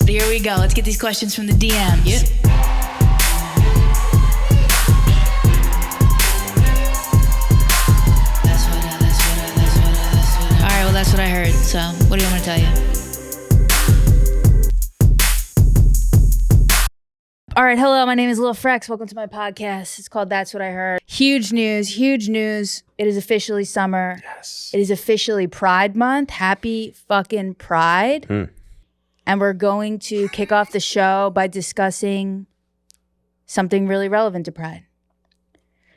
Here we go. Let's get these questions from the DMs. Yep. All right, well, that's what I heard. So, what do you want me to tell you? All right, hello, my name is Lil Frex. Welcome to my podcast. It's called That's What I Heard. Huge news, huge news. It is officially summer. Yes. It is officially Pride Month. Happy fucking Pride. And we're going to kick off the show by discussing something really relevant to Pride.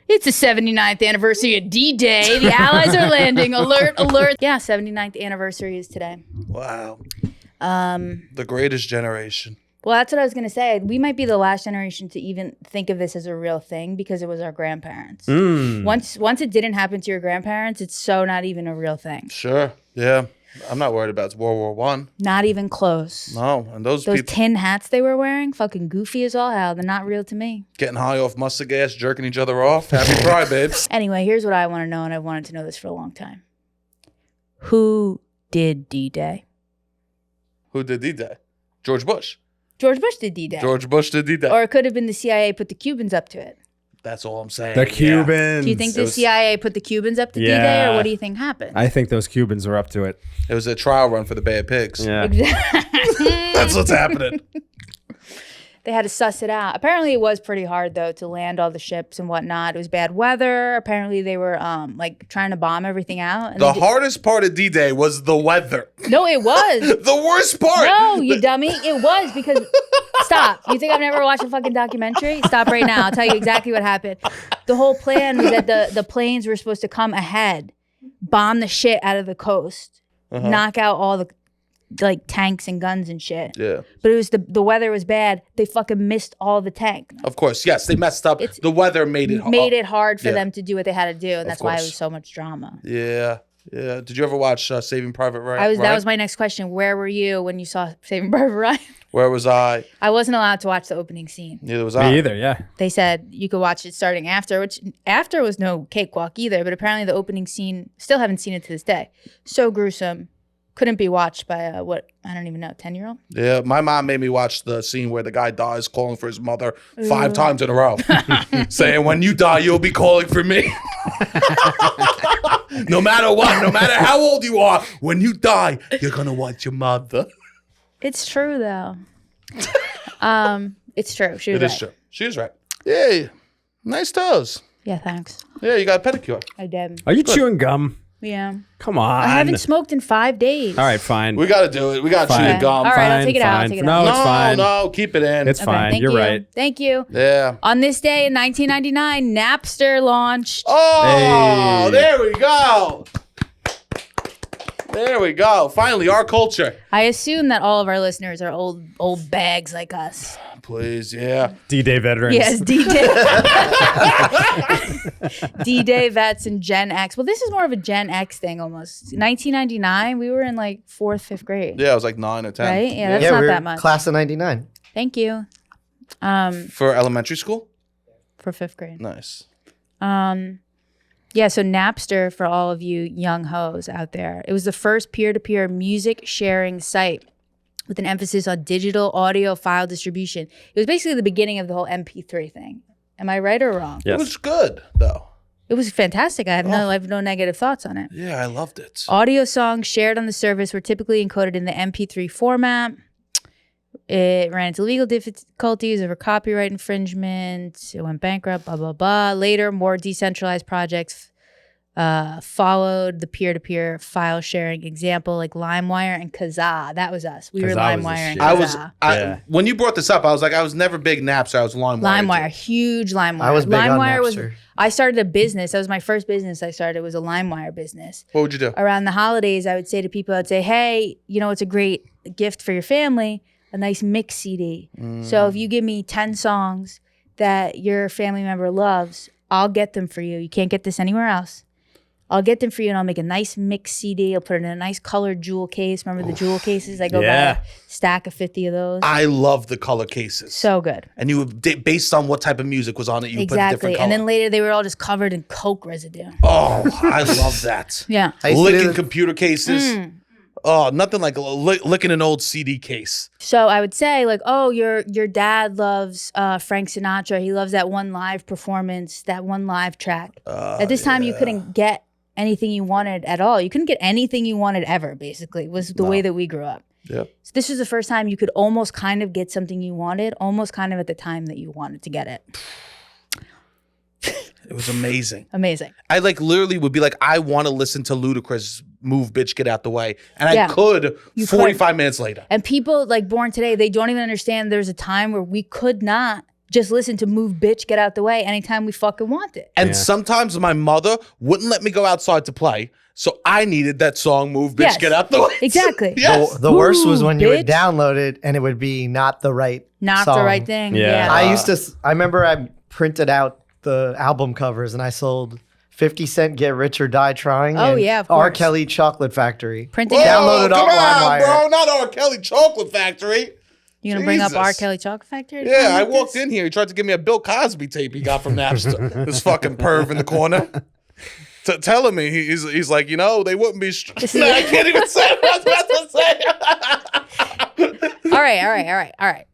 It's the 79th anniversary of D-Day. The Allies are landing. Alert, alert. Yeah, 79th anniversary is today. Wow. The greatest generation. Well, that's what I was going to say. We might be the last generation to even think of this as a real thing because it was our grandparents. Once it didn't happen to your grandparents, it's so not even a real thing. Sure. Yeah. I'm not worried about World War I. Not even close. No. And those Those people tin hats they were wearing, fucking goofy as all hell. They're not real to me. getting high off mustard gas, jerking each other off. Happy Pride, babes. Anyway, here's what I want to know, and I've wanted to know this for a long time. Who did D-Day? Who did D-Day? George Bush. George Bush did D-Day. George Bush did D-Day. Or it could have been the CIA put the Cubans up to it. That's all I'm saying. The Cubans. Do you think the CIA put the Cubans up to D-Day, or what do you think happened? I think those Cubans were up to it. It was a trial run for the Bay of Pigs. Yeah. That's what's happening. They had to suss it out. Apparently, it was pretty hard, though, to land all the ships and whatnot. It was bad weather. Apparently, they were like trying to bomb everything out. And The hardest part of D-Day was the weather. No, it was. The worst part. No, you dummy. It was because... Stop. You think I've never watched a fucking documentary? Stop right now. I'll tell you exactly what happened. The whole plan was that the planes were supposed to come ahead, bomb the shit out of the coast, knock out all the like tanks and guns and shit. Yeah. But it was the weather was bad. They fucking missed all the tank. Of course. Yes, they messed up. The weather made it hard for them to do what they had to do, and that's why it was so much drama. Yeah. Yeah. Did you ever watch Saving Private Ryan? That was my next question. Where were you when you saw Saving Private Ryan? Where was I? I wasn't allowed to watch the opening scene. Neither was I. Me either, yeah. They said you could watch it starting after, which after was no cakewalk either, but apparently the opening scene, still haven't seen it to this day. So gruesome. Couldn't be watched by I don't even know, 10-year-old? Yeah, my mom made me watch the scene where the guy dies calling for his mother 5 times in a row. Saying, when you die, you'll be calling for me. No matter what, no matter how old you are, when you die, you're going to want your mother. It's true, though. It's true. She was It right. is true. She is right. Yay. Nice toes. Yeah, thanks. Yeah, you got a pedicure. I did. Are you chewing gum? Yeah. Come on. I haven't smoked in 5 days. All right, fine. We got to do it. We got to chew the gum. All right, I'll Fine, take it out. fine. I'll take it No, out. it's fine. No, keep it in. It's fine. Thank You're you. right. Thank you. Yeah. On this day in 1999, Napster launched. Oh, Hey. there we go. There we go. Finally, our culture. I assume that all of our listeners are old bags like us. Please, yeah. D-Day veterans. Yes, D-Day. D-Day vets and Gen X. Well, this is more of a Gen X thing almost. 1999, we were in like 4th, 5th grade. Yeah, it was like 9 or 10. Right? Yeah, that's Yeah, not we were that much. class of 99. Thank you. For elementary school? For 5th grade. Nice. Yeah, so Napster, for all of you young hoes out there, it was the first peer-to-peer music sharing site with an emphasis on digital audio file distribution. It was basically the beginning of the whole MP3 thing. Am I right or wrong? Yes. It was good, though. It was fantastic. I have no negative thoughts on it. Yeah, I loved it. Audio songs shared on the service were typically encoded in the MP3 format. It ran into legal difficulties over copyright infringement. It went bankrupt, blah, blah, blah. Later, more decentralized projects followed the peer-to-peer file sharing example, like LimeWire and Kazaa. That was us. We were Kazaa was the LimeWire and shit. Kazaa. I when you brought this up, I was like, I was never big Napster. I was LimeWire. LimeWire, huge LimeWire. I was big on LimeWire Napster. I started a business. That was my first business I started. It was a LimeWire business. What would you do? Around the holidays, I would say to people, I'd say, hey, you know, it's a great gift for your family, a nice mix CD. So if you give me 10 songs that your family member loves, I'll get them for you. You can't get this anywhere else. I'll get them for you, and I'll make a nice mix CD. I'll put it in a nice colored jewel case. Remember the jewel cases? I go buy a stack of 50 of those. I love the color cases. So good. And you would, based on what type of music was on it, you put a Exactly. different color. And then later, they were all just covered in Coke residue. Oh, I love that. Yeah. I used to do Licking the- computer cases. Oh, nothing like licking an old CD case. So I would say like, oh, your dad loves Frank Sinatra. He loves that one live performance, that one live track. At this time, you couldn't get anything you wanted at all. You couldn't get anything you wanted ever, basically, was the way that we grew up. Yep. So this was the first time you could almost kind of get something you wanted, almost kind of at the time that you wanted to get it. It was amazing. Amazing. I like literally would be like, I want to listen to Ludacris Move Bitch Get Out the Way. And I could 45 minutes later. And people like born today, they don't even understand there's a time where we could not just listen to Move Bitch Get Out the Way anytime we fucking want it. And sometimes my mother wouldn't let me go outside to play. So I needed that song Move Bitch Get Out the Way. Exactly. Yes. The worst was when you would bitch. download it and it would be not the right song. The right thing. Yeah. I remember I printed out the album covers and I sold 50 Cent Get Rich or Die Trying. Oh, and yeah, of R. course. Kelly Chocolate Factory. Printing Downloaded come on on, LimeWire. bro. Not R. Kelly Chocolate Factory. You gonna bring up Jesus. R. Kelly Chocolate Factory? Yeah, I walked in here. He tried to give me a Bill Cosby tape he got from Napster. This fucking perv in the corner. Telling me, he's like, you know, they wouldn't be... No, I can't even say what I was about to say. All right.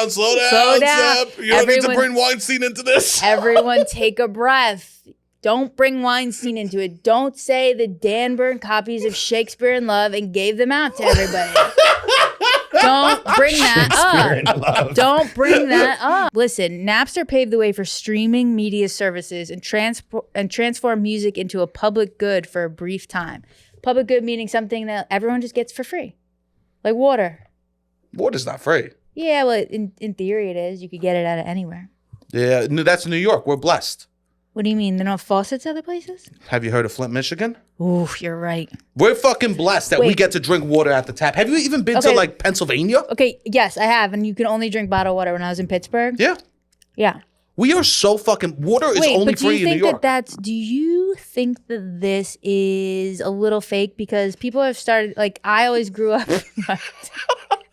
Slow down. down. Zep. You don't need to bring Weinstein into this. Everyone take a breath. Don't bring Weinstein into it. Don't say that Dan burned copies of Shakespeare in Love and gave them out to everybody. Don't bring that up. Don't bring that up. Listen, Napster paved the way for streaming media services and transformed music into a public good for a brief time. Public good meaning something that everyone just gets for free, like water. Water's not free. Yeah, well, in theory it is. You could get it out of anywhere. Yeah, that's New York. We're blessed. What do you mean? They don't have faucets other places? Have you heard of Flint, Michigan? Ooh, you're right. We're fucking blessed that we Wait. get to drink water at the tap. Have you even been to like Pennsylvania? Okay, yes, I have. And you can only drink bottled water when I was in Pittsburgh. Yeah. Yeah. We are so fucking... Water is only but do free you in think New York. do you think that this is a little fake? Because people have started, like, I always grew up...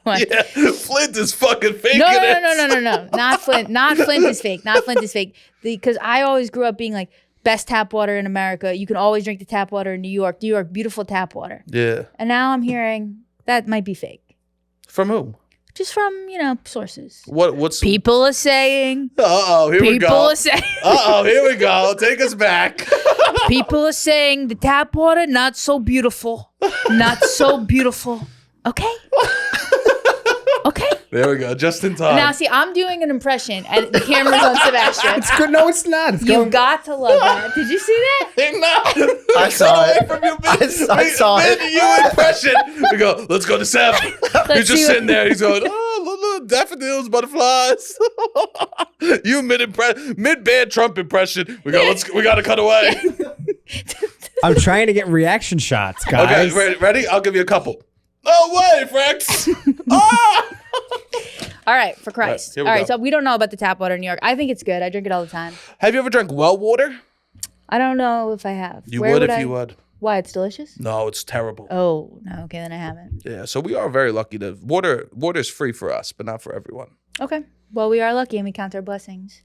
What? Yeah, Flint is fucking fake. No. Not Flint. Not Flint is fake. Not Flint is fake. Because I always grew up being like, best tap water in America. You can always drink the tap water in New York. New York, beautiful tap water. Yeah. And now I'm hearing that might be fake. From who? Just from, sources. What's... People are saying. Uh-oh, here we go. People are saying. Uh-oh, here we go. Take us back. People are saying the tap water, not so beautiful. Not so beautiful. Okay. Okay. There we go. Just in time. Now, see, I'm doing an impression, and the camera's on Sebastian. It's good. No, it's not. It's You've going. got to love that. Did you see that? No. I saw Get it. away from you, I saw it. You impression. We go, let's go to Seb. He's just see sitting there. He's going, oh, look, daffodils, butterflies. You mid-band Trump impression. We go, we got to cut away. I'm trying to get reaction shots, guys. Okay, ready? I'll give you a couple. No way, Frex. Ah! All right, for Christ. All All right, right, go. so we don't know about the tap water in New York. I think it's good. I drink it all the time. Have you ever drank well water? I don't know if I have. You Where would if I? you would. Why? It's delicious? No, it's terrible. Oh, no. Okay, then I haven't. Yeah, so we are very lucky to water's free for us, but not for everyone. Okay. Well, we are lucky and we count our blessings.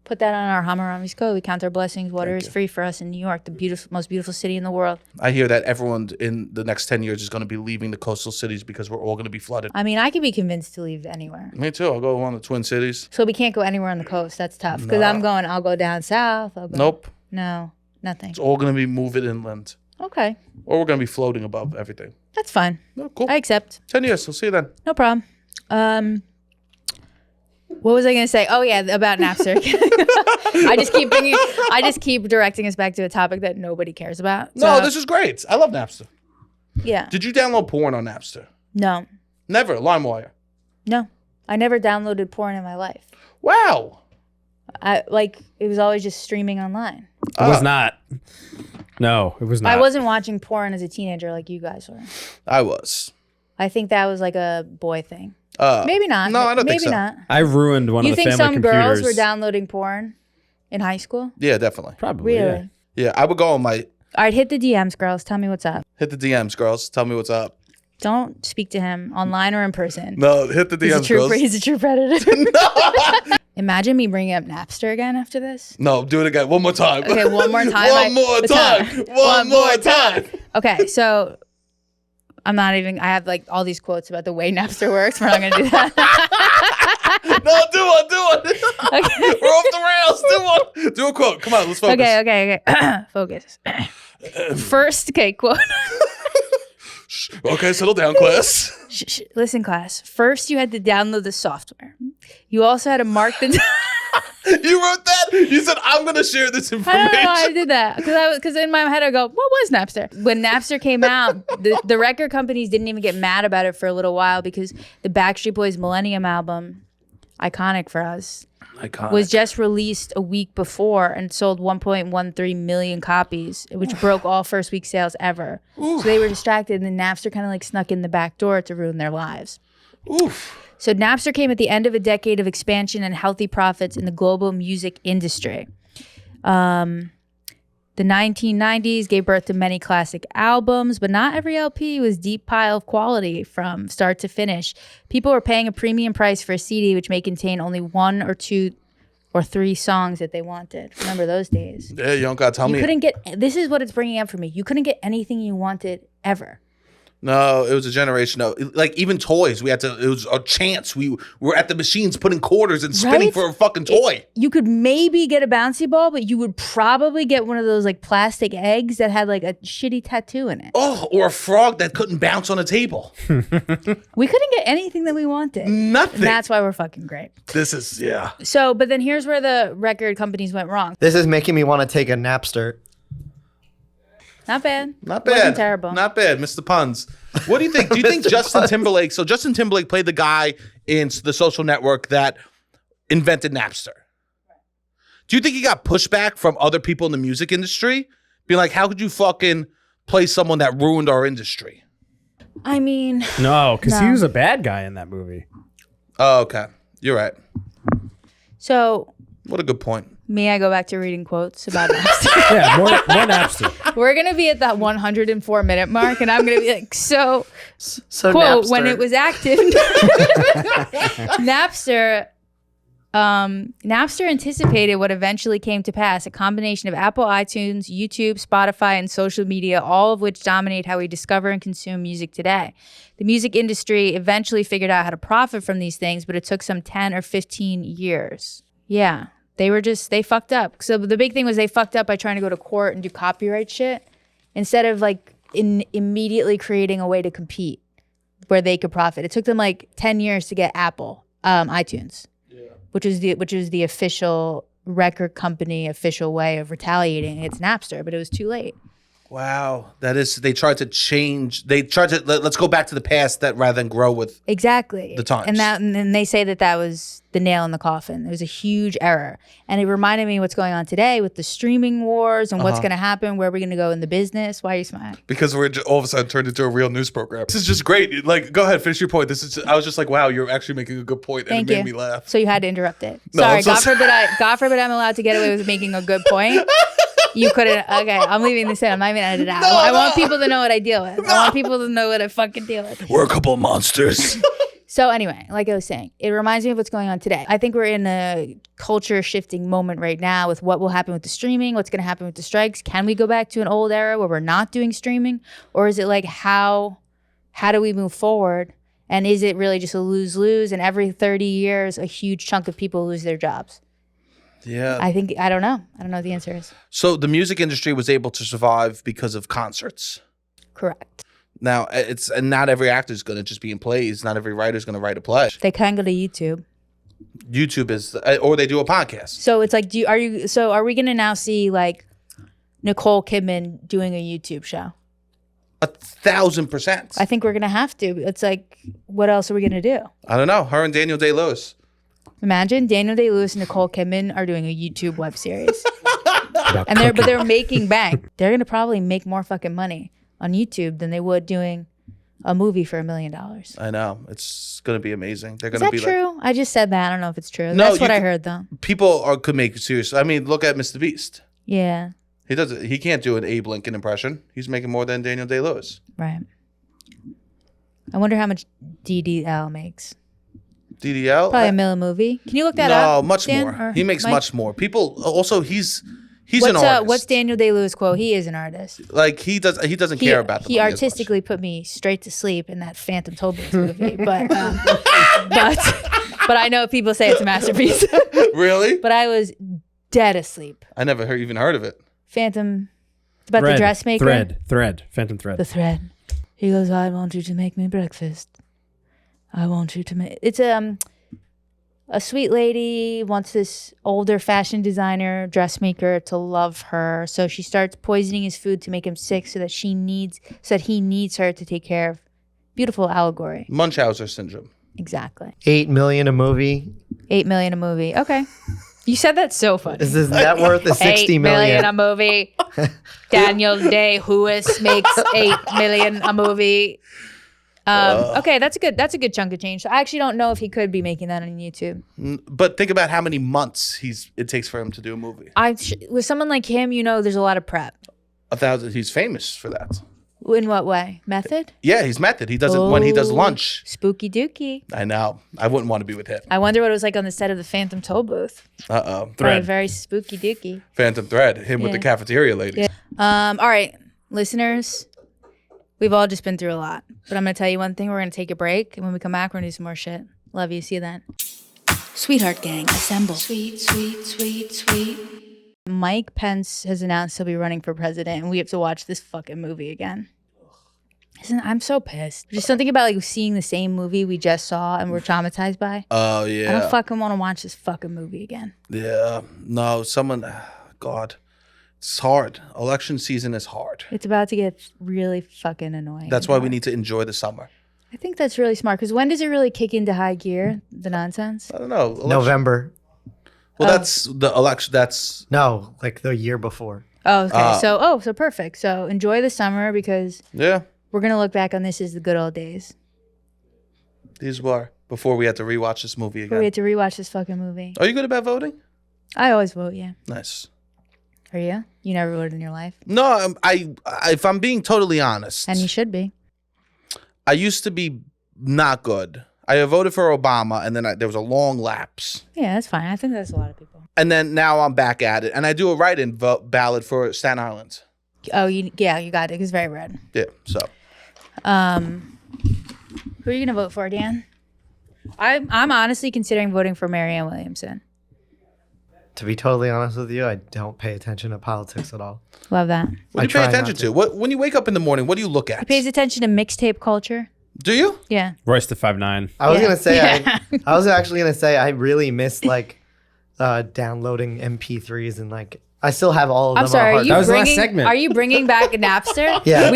Put that on our Hammurabi's code. We count our blessings. Water is free for us in New York, the most beautiful city in the world. I hear that everyone in the next 10 years is going to be leaving the coastal cities because we're all going to be flooded. I mean, I could be convinced to leave anywhere. Me too. I'll go on the Twin Cities. So we can't go anywhere on the coast. That's tough. Because I'll go down south. Nope. No, nothing. It's all going to be moving inland. Okay. Or we're going to be floating above everything. That's fine. No, cool. I accept. 10 years. We'll see you then. No problem. What was I going to say? Oh, yeah, about Napster. I just keep directing us back to a topic that nobody cares about. No, So, this is great. I love Napster. yeah. Did you download porn on Napster? No. Never. LimeWire. No. I never downloaded porn in my life. Wow. It was always just streaming online. It was not. No, it was not. I wasn't watching porn as a teenager like you guys were. I was. I think that was like a boy thing. Maybe not. No, I don't think so. Maybe not. I ruined one You of the think family some computers. girls were downloading porn in high school? Yeah, definitely. Probably. Really? Yeah. Yeah, I would go on my... All right, hit the DMs, girls. Tell me what's up. Hit the DMs, girls. Tell me what's up. Don't speak to him online or in person. No, hit the DMs, girls. He's a true predator. Imagine me bringing up Napster again after this. No, do it again. One more time. Okay, one more time. One more time. Okay, so I'm not even. I have like all these quotes about the way Napster works. We're not gonna do that. No, do one. Okay. We're off the rails. Do a quote. Come on, let's focus. Okay. Focus. First, quote. Okay, settle down, class. Listen, class. First, you had to download the software. You also had to mark the. You wrote that? You said, I'm going to share this information. I don't know why I did that. Because in my head, I go, what was Napster? When Napster came out, the record companies didn't even get mad about it for a little while because the Backstreet Boys Millennium album, iconic for us, was just released a week before and sold 1.13 million copies, which broke all first week sales ever. Oof. So they were distracted, and then Napster kind of like snuck in the back door to ruin their lives. Oof. So Napster came at the end of a decade of expansion and healthy profits in the global music industry. The 1990s gave birth to many classic albums, but not every LP was deep pile of quality from start to finish. People were paying a premium price for a CD, which may contain only 1 or 2 or 3 songs that they wanted. Remember those days? Yeah, you don't got to tell me. You couldn't get, this is what it's bringing up for me. You couldn't get anything you wanted ever. No, it was a generation of, like, even toys. It was a chance. We were at the machines putting quarters and spinning for a fucking toy. You could maybe get a bouncy ball, but you would probably get one of those like plastic eggs that had like a shitty tattoo in it. Oh, or a frog that couldn't bounce on a table. We couldn't get anything that we wanted. Nothing. And that's why we're fucking great. This is, yeah. So, but then here's where the record companies went wrong. This is making me want to take a Napster. Not bad. Not bad. Wasn't terrible. Not bad, Mr. Puns. What do you think? Do you think Justin Timberlake? So Justin Timberlake played the guy in The Social Network that invented Napster. Do you think he got pushback from other people in the music industry? Being like, how could you fucking play someone that ruined our industry? I mean, No, because he was a bad guy in that movie. Oh, okay. You're right. so What a good point. I go back to reading quotes about Napster. Yeah, more Napster. We're going to be at that 104-minute mark, and I'm going to be like, so quote, Napster. when it was active, Napster anticipated what eventually came to pass, a combination of Apple iTunes, YouTube, Spotify, and social media, all of which dominate how we discover and consume music today. The music industry eventually figured out how to profit from these things, but it took some 10 or 15 years. Yeah, they fucked up. So the big thing was they fucked up by trying to go to court and do copyright shit instead of like immediately creating a way to compete where they could profit. It took them like 10 years to get Apple, iTunes. Which is the official record company official way of retaliating against Napster, but it was too late. Wow. They tried to change. They tried to, let's go back to the past rather than grow with exactly the times. And they say that was the nail in the coffin. It was a huge error. And it reminded me what's going on today with the streaming wars and what's going to happen, where we're going to go in the business. Why are you smiling? Because we're all of a sudden turned into a real news program. This is just great. Like, go ahead, finish your point. I was just like, wow, you're actually making a good point. Thank and it you. made me laugh. So you had to interrupt it. No, Sorry, I'm so God forbid I'm allowed to get away with making a good point. You couldn't. Okay, I'm leaving this in. I'm not even edit it out. I want people to know what I deal with. I want people to know what I fucking deal with. We're a couple of monsters. So anyway, like I was saying, it reminds me of what's going on today. I think we're in a culture shifting moment right now with what will happen with the streaming, what's going to happen with the strikes. Can we go back to an old era where we're not doing streaming? Or is it like, how do we move forward? And is it really just a lose-lose? And every 30 years, a huge chunk of people lose their jobs. Yeah. I don't know. I don't know what the answer is. So the music industry was able to survive because of concerts. Correct. Now, and not every actor is going to just be in plays. Not every writer is going to write a play. They can go to YouTube. YouTube is, or they do a podcast. So it's like, are we going to now see like Nicole Kidman doing a YouTube show? 1,000%. I think we're going to have to. It's like, what else are we going to do? I don't know. Her and Daniel Day-Lewis. Imagine Daniel Day-Lewis and Nicole Kidman are doing a YouTube web series. And they're making bank. They're going to probably make more fucking money on YouTube than they would doing a movie for $1 million. I know. It's going to be amazing. They're Is going to that be true? I just said that. I don't know if it's true. No, That's what I heard though. People could make it serious. I mean, look at Mr. Beast. Yeah. He can't do an Abe Lincoln impression. He's making more than Daniel Day-Lewis. Right. I wonder how much DDL makes. DDL? Probably $1 million movie. Can you look that up? No, much Dan, more. or He makes Mike? much more. People also he's an artist. What's Daniel Day-Lewis quote? He is an artist. Like he doesn't care about the He money as much. artistically put me straight to sleep in that Phantom Tollbooth movie, but I know people say it's a masterpiece. Really? But I was dead asleep. I never even heard of it. Phantom, about the dressmaker. Phantom Thread. The thread. He goes, I want you to make me breakfast. I want you to make. It's a sweet lady wants this older fashion designer dressmaker to love her, so she starts poisoning his food to make him sick, so that he needs her to take care of. Beautiful allegory. Munchausen syndrome. Exactly. 8 million a movie. 8 million a movie. Okay. You said that so funny. Is his net worth is 60 8 million million? a movie. Daniel Day-Lewis makes 8 million a movie. Okay, that's a good chunk of change. So I actually don't know if he could be making that on YouTube. But think about how many months it takes for him to do a movie. With someone like him, there's a lot of prep. 1,000. He's famous for that. In what way? Method? Yeah, he's method. He does it when he does lunch. Spooky dookie. I know. I wouldn't want to be with him. I wonder what it was like on the set of the Phantom Tollbooth. Thread. Very spooky dookie. Phantom Thread. Him with the cafeteria ladies. Yeah. All right, listeners. We've all just been through a lot. But I'm going to tell you one thing. We're going to take a break. And when we come back, we're going to do some more shit. Love you. See you then. Sweetheart gang, assemble. Sweet, sweet, sweet, sweet. Mike Pence has announced he'll be running for president, and we have to watch this fucking movie again. I'm so pissed. Just something about seeing the same movie we just saw and we're traumatized by. Oh, yeah. I don't fucking want to watch this fucking movie again. Yeah. No, God. It's hard. Election season is hard. It's about to get really fucking annoying. That's why we need to enjoy the summer. I think that's really smart, because when does it really kick into high gear, the nonsense? I don't know. November. Well, that's the election. That's No, like the year before. Oh, okay. So perfect. So enjoy the summer, because we're going to look back on this as the good old days. These were before we had to rewatch this movie again. Before we had to rewatch this fucking movie. Are you good about voting? I always vote, yeah. Nice. Are you? You never voted in your life? No, I if I'm being totally honest. And you should be. I used to be not good. I voted for Obama, and then there was a long lapse. Yeah, that's fine. I think that's a lot of people. And then now I'm back at it, and I do a write-in ballot for Staten Island. Oh, you got it. It's very red. Yeah, so. Who are you gonna vote for, Dan? I'm honestly considering voting for Marianne Williamson. To be totally honest with you, I don't pay attention to politics at all. Love that. What do you pay attention to? When you wake up in the morning, what do you look at? He pays attention to mixtape culture. Do you? Yeah. Royce the 5'9". I was Yeah. gonna say Yeah. I was actually gonna say I really miss downloading MP3s and I still have all of them. I'm sorry. on That was the last bringing? segment. Are you bringing back Napster? Yeah.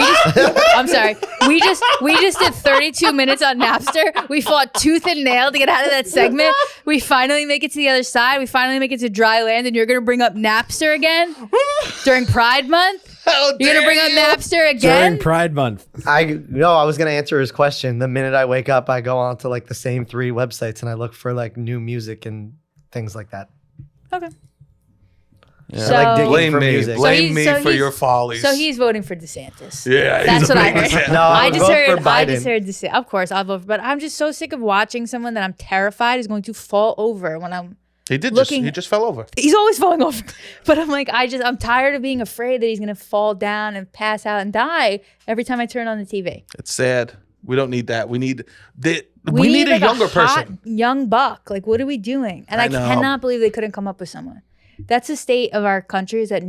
I'm sorry. We just did 32 minutes on Napster. We fought tooth and nail to get out of that segment. We finally make it to the other side. We finally make it to dry land, and you're gonna bring up Napster again during Pride Month. You're gonna bring up Napster again? During Pride Month. I was gonna answer his question. The minute I wake up, I go on to the same 3 websites and I look for new music and things like that. Okay. Yeah. So- I like digging Blame for me. music. Blame me for he's- your follies. So he's voting for DeSantis. Yeah, That's he's a what I big heard. fan. No, I I would just vote heard. for I Biden. just heard DeSantis. Of course, I'll vote for. But I'm just so sick of watching someone that I'm terrified is going to fall over when I'm. He did looking- he just fell over. He's always falling over. But I'm I'm tired of being afraid that he's gonna fall down and pass out and die every time I turn on the TV. It's sad. We don't need that. We need a younger person. Young buck. What are we doing? And I know. cannot believe they couldn't come up with someone. That's the state of our country, is that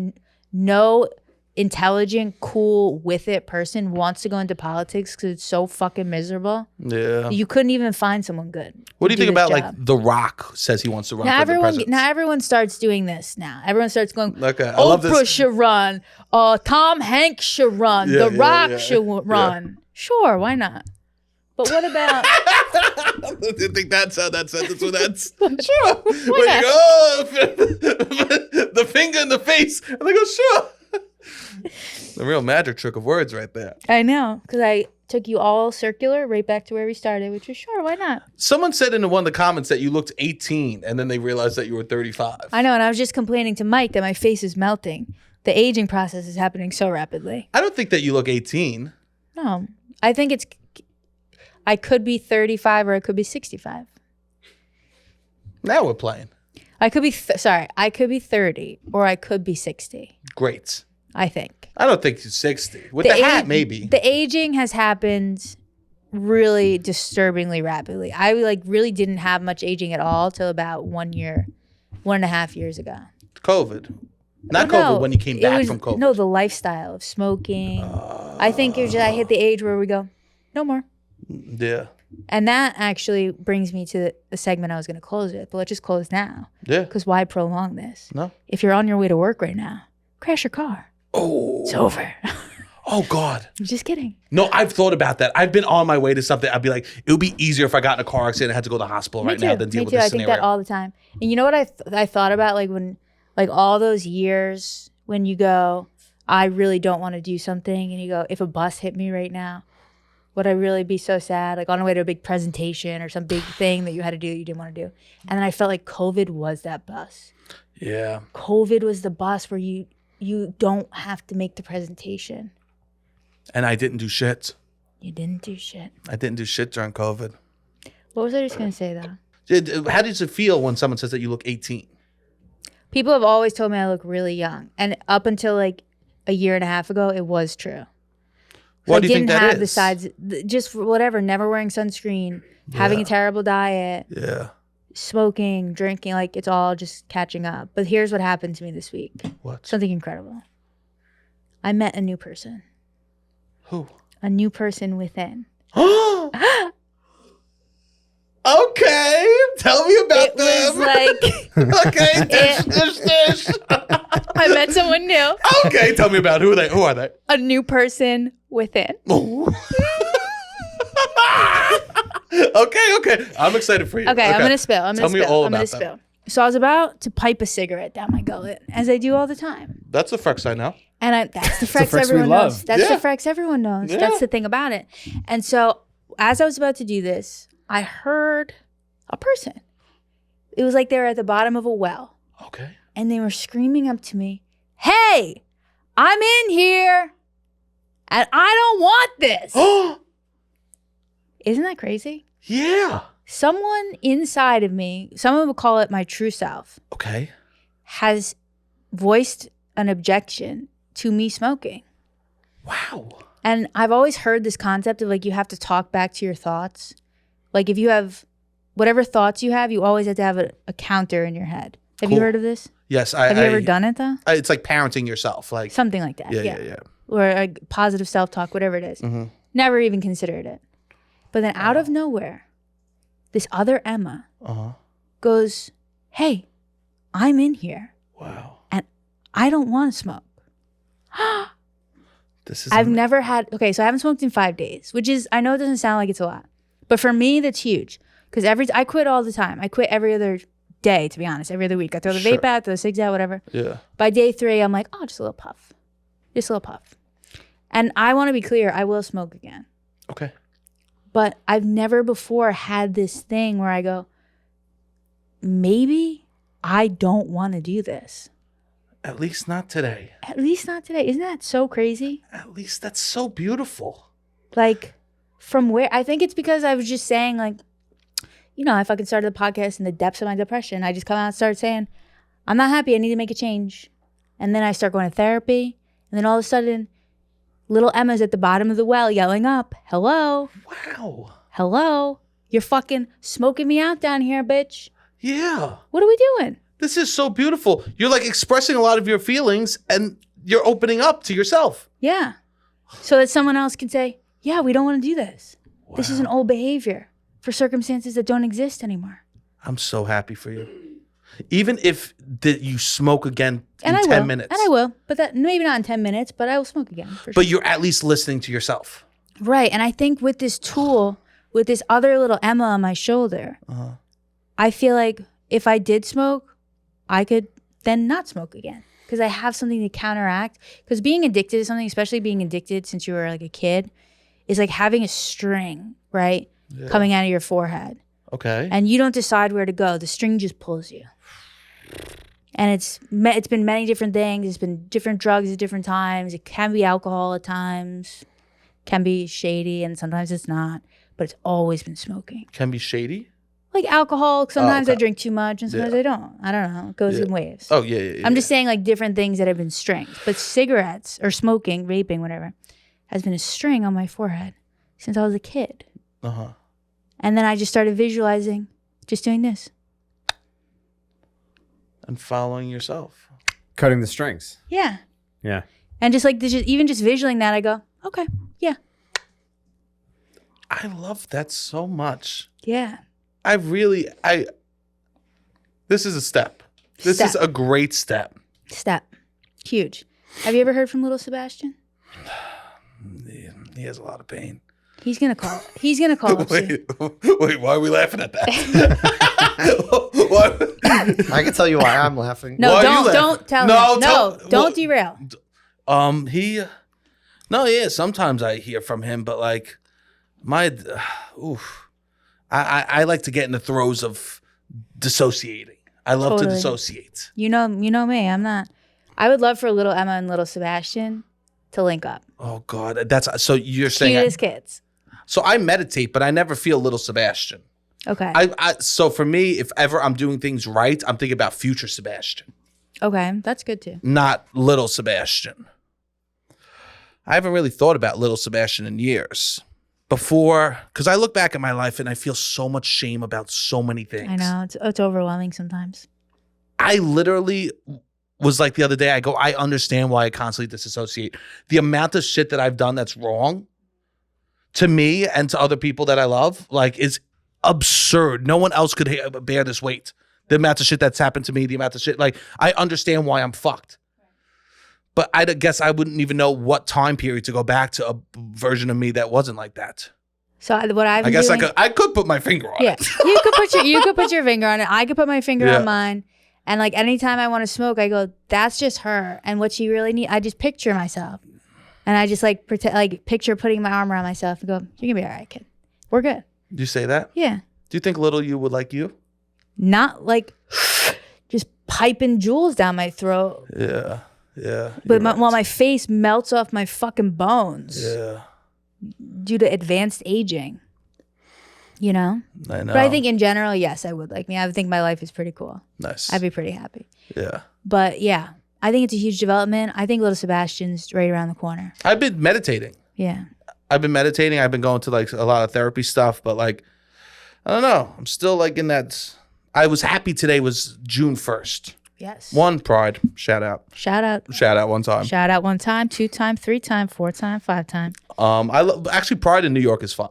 no intelligent, cool, with it person wants to go into politics because it's so fucking miserable. Yeah. You couldn't even find someone good. What do you think this about job. The Rock says he wants to run Now for the presidency? everyone starts doing this now. Everyone starts going, Okay, I love Oprah this. should run. Tom Hanks should run. Yeah, The yeah, Rock yeah. should run. Sure, why not? But what about... I didn't think that's how that sentence would end. Sure. When you go, the finger in the face. And they go, sure. The real magic trick of words right there. I know, because I took you all circular right back to where we started, which was sure, why not? Someone said in one of the comments that you looked 18 and then they realized that you were 35. I know, and I was just complaining to Mike that my face is melting. The aging process is happening so rapidly. I don't think that you look 18. No, I think I could be 35 or I could be 65. Now we're playing. I could be, I could be 30 or I could be 60, Great. I think. I don't think you're 60. With the hat, maybe. The aging has happened really disturbingly rapidly. I like really didn't have much aging at all till about 1 year, 1.5 years ago. COVID. Not Well, COVID no, when you came it back was- from COVID. No, the lifestyle of smoking. I think it was just, I hit the age where we go, no more. Yeah. And that actually brings me to the segment I was going to close with. But let's just close now. Yeah. Because why prolong this? No. If you're on your way to work right now, crash your car. Oh. It's over. Oh, God. I'm just kidding. No, I've thought about that. I've been on my way to something. I'd be like, it would be easier if I got in a car accident and had to go to the hospital right now than deal with this I scenario. think that all the time. And you know what I thought about, like when, like all those years when you go, I really don't want to do something, and you go, if a bus hit me right now, would I really be so sad? Like on the way to a big presentation or some big thing that you had to do that you didn't want to do. And then I felt like COVID was that bus. Yeah. COVID was the bus where you don't have to make the presentation. And I didn't do shit. You didn't do shit. I didn't do shit during COVID. What was I just going to say though? How does it feel when someone says that you look 18? People have always told me I look really young. And up until like a year and a half ago, it was true. Why do you think that have the is? sides, just whatever, never wearing sunscreen, having a terrible diet, Yeah. smoking, drinking, like it's all just catching up. But here's what happened to me this week. What? Something incredible. I met a new person. Who? A new person within. Okay. Tell me about It was them. like Okay. Dish. I met someone new. Okay. Tell me about who are they? A new person within. Okay. I'm excited for you. Okay, I'm gonna spill. Tell me all about spill. that. So I was about to pipe a cigarette down my gullet, as I do all the time. That's the Frex I know. And that's the Frex Frex we everyone love. knows. That's Yeah. the Frex everyone knows. Yeah. That's the thing about it. And so as I was about to do this, I heard a person. It was like they were at the bottom of a well. Okay. And they were screaming up to me, "Hey, I'm in here and I don't want this." Isn't that crazy? Yeah. Someone inside of me, someone would call it my true self, Okay. has voiced an objection to me smoking. Wow. And I've always heard this concept of like you have to talk back to your thoughts. Like if you have whatever thoughts you have, you always have to have a counter in your head. Have you Cool. heard of this? Yes. Have you ever done it though? It's like parenting yourself. Like. Something like that. Yeah. Or like positive self-talk, whatever it is. Mm-hmm. Never even considered it. But then out of nowhere, this other Emma goes, "Hey, I'm in here Wow. and I don't want to smoke." This is. I've never had, okay, so I haven't smoked in 5 days, which is, I know it doesn't sound like it's a lot, but for me, that's huge. Because I quit all the time. I quit every other day, to be honest, every other week. I throw the Sure. vape out, throw the cigs out, whatever. Yeah. By day 3, I'm like, oh, just a little puff. Just a little puff. And I want to be clear, I will smoke again. Okay. But I've never before had this thing where I go, maybe I don't want to do this. At least not today. At least not today. Isn't that so crazy? At least that's so beautiful. Like, from where? I think it's because I was just saying, like, you know, I fucking started the podcast in the depths of my depression. I just come out and start saying, I'm not happy. I need to make a change. And then I start going to therapy. And then all of a sudden, little Emma's at the bottom of the well yelling up, "Hello, Wow. hello. You're fucking smoking me out down here, bitch. Yeah. What are we doing?" This is so beautiful. You're like expressing a lot of your feelings and you're opening up to yourself. Yeah. So that someone else can say, yeah, we don't want to do this. This is an old behavior for circumstances that don't exist anymore. I'm so happy for you. Even if you smoke again in And I 10 will. minutes. And I will. But that maybe not in 10 minutes, but I will smoke again for sure. But you're at least listening to yourself. Right. And I think with this tool, with this other little Emma on my shoulder, I feel like if I did smoke, I could then not smoke again because I have something to counteract. Because being addicted to something, especially being addicted since you were like a kid, is like having a string, right? Yeah. Coming out of your forehead. Okay. And you don't decide where to go. The string just pulls you. And it's been many different things. It's been different drugs at different times. It can be alcohol at times. Can be shady and sometimes it's not. But it's always been smoking. Can be shady. Like alcohol. Sometimes okay. I drink too much and sometimes I don't. I don't know. It goes in waves. Oh, yeah. I'm just saying like different things that have been strings. But cigarettes or smoking, vaping, whatever, has been a string on my forehead since I was a kid. Uh-huh. And then I just started visualizing just doing this. And following yourself. Cutting the strings. Yeah. Yeah. And just like even just visualizing that, I go, okay, yeah. I love that so much. Yeah. This is a step. This is a great step. Step. Huge. Have you ever heard from little Sebastian? He has a lot of pain. He's gonna call. He's gonna call up soon. Wait, why are we laughing at that? I can tell you why I'm laughing. No, Why are you don't laughing? tell No, him. tell- No, don't derail. Sometimes I hear from him, but like I like to get in the throes of dissociating. I love to Totally. dissociate. You know me. I'm not. I would love for little Emma and little Sebastian to link up. Oh God, that's so you're saying. Cutest kids. So I meditate, but I never feel little Sebastian. Okay. So for me, if ever I'm doing things right, I'm thinking about future Sebastian, Okay, that's good too. not little Sebastian. I haven't really thought about little Sebastian in years. Before, because I look back at my life and I feel so much shame about so many things. I know it's overwhelming sometimes. I literally was like the other day, I understand why I constantly disassociate. The amount of shit that I've done that's wrong to me and to other people that I love, like, is absurd. No one else could bear this weight. The amount of shit that's happened to me, the amount of shit, like, I understand why I'm fucked. But I guess I wouldn't even know what time period to go back to a version of me that wasn't like that. So what I've been I guess doing, I could put my finger on it. you could put your finger on it. I could put my finger Yeah. on mine. And like anytime I want to smoke, I go, that's just her. And what she really needs, I just picture myself. And I just like picture putting my arm around myself and go, you're gonna be all right, kid. We're good. Do you say that? Yeah. Do you think little you would like you? Not like just piping jewels down my throat. Yeah. Yeah. But you're right. while my face melts off my fucking bones Yeah. due to advanced aging. You know? I know. But I think in general, yes, I would like me. I think my life is pretty cool. Nice. I'd be pretty happy. Yeah. But yeah, I think it's a huge development. I think little Sebastian's right around the corner. I've been meditating. Yeah. I've been going to like a lot of therapy stuff, but like, I don't know. I'm still like in that. I was happy today was June 1st. Yes. One, Pride. Shout out. Shout out. Shout out one time. Shout out 1 time, 2 time, 3 time, 4 time, 5 time. Actually, Pride in New York is fun.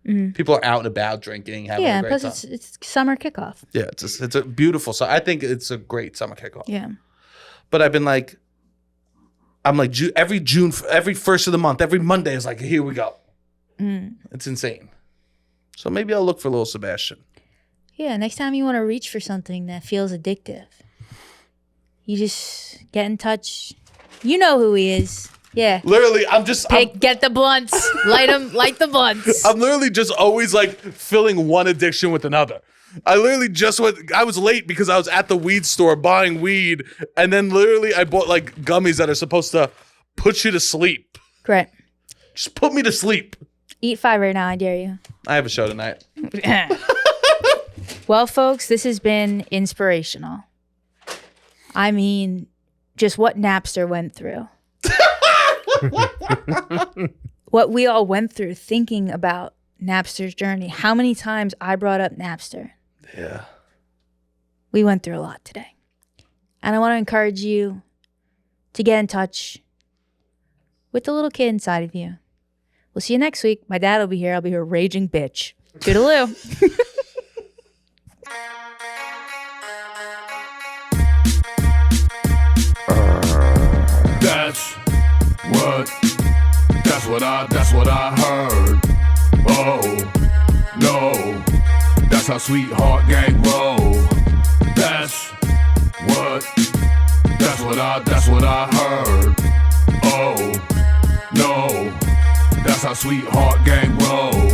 Mhm. People are out and about drinking, having Yeah, a great plus time. it's summer kickoff. Yeah, it's a beautiful. So I think it's a great summer kickoff. Yeah. But I've been like, every first of the month, every Monday is like, here we go. It's insane. So maybe I'll look for little Sebastian. Yeah, next time you want to reach for something that feels addictive, you just get in touch. You know who he is. Yeah. Literally, Get the blunts. Light the blunts. I'm literally just always like filling one addiction with another. I was late because I was at the weed store buying weed, and then literally I bought like gummies that are supposed to put you to sleep. Great. Just put me to sleep. Eat 5 right now, I dare you. I have a show tonight. Well, folks, this has been inspirational. I mean, just what Napster went through. What we all went through thinking about Napster's journey. How many times I brought up Napster. Yeah. We went through a lot today. And I want to encourage you to get in touch with the little kid inside of you. We'll see you next week. My dad will be here. I'll be her raging bitch. Toodaloo. That's what I heard. Oh, no, that's how Sweetheart Gang roll. That's what I heard. Oh, no, that's how Sweetheart Gang roll.